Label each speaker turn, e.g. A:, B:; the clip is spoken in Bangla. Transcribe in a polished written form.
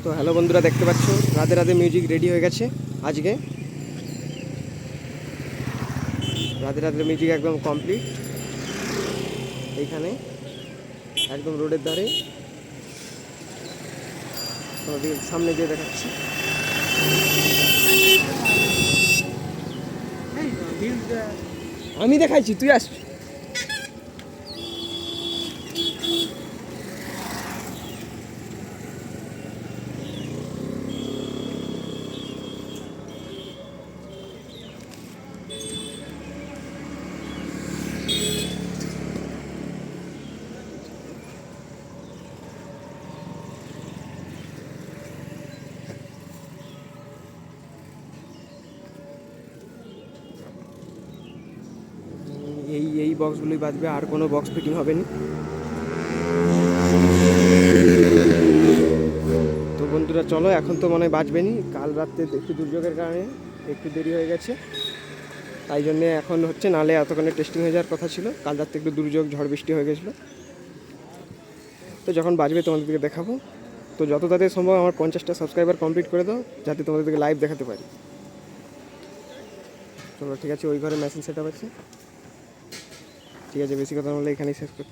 A: তো হ্যালো বন্ধুরা, দেখতে পাচ্ছ রাধে রাধে মিউজিক রেডি হয়ে গেছে। আজকে রাধে রাধে মিউজিক একদম কমপ্লিট। এইখানে একদম রোডের ধারে তোমাদের সামনে গিয়ে দেখাচ্ছি। আমি দেখাইছি, তুই আসছি। এই বক্সগুলোই বাজবে, আর কোনো বক্স ফিটিং হবে না। তো বন্ধুরা চলো, এখন তো মনে হয় বাজবে নি। কাল রাত্রে একটু দুর্যোগের কারণে একটু দেরি হয়ে গেছে, তাই জন্যে এখন হচ্ছে, নালে এতক্ষণে টেস্টিং হয়ে যাওয়ার কথা ছিল। কাল রাত্রে একটু দুর্যোগ, ঝড় বৃষ্টি হয়ে গেছিলো। তো যখন বাজবে তোমাদেরকে দেখাবো। তো যত তাদের সম্ভব আমার 50টা সাবস্ক্রাইবার কমপ্লিট করে দাও, যাতে তোমাদেরকে লাইভ দেখাতে পারি। চলো ঠিক আছে, ওই ঘরে মেশিন সেট আপ আছে। ঠিক আছে, বেশি কথা বললে এখানেই শেষ করছি।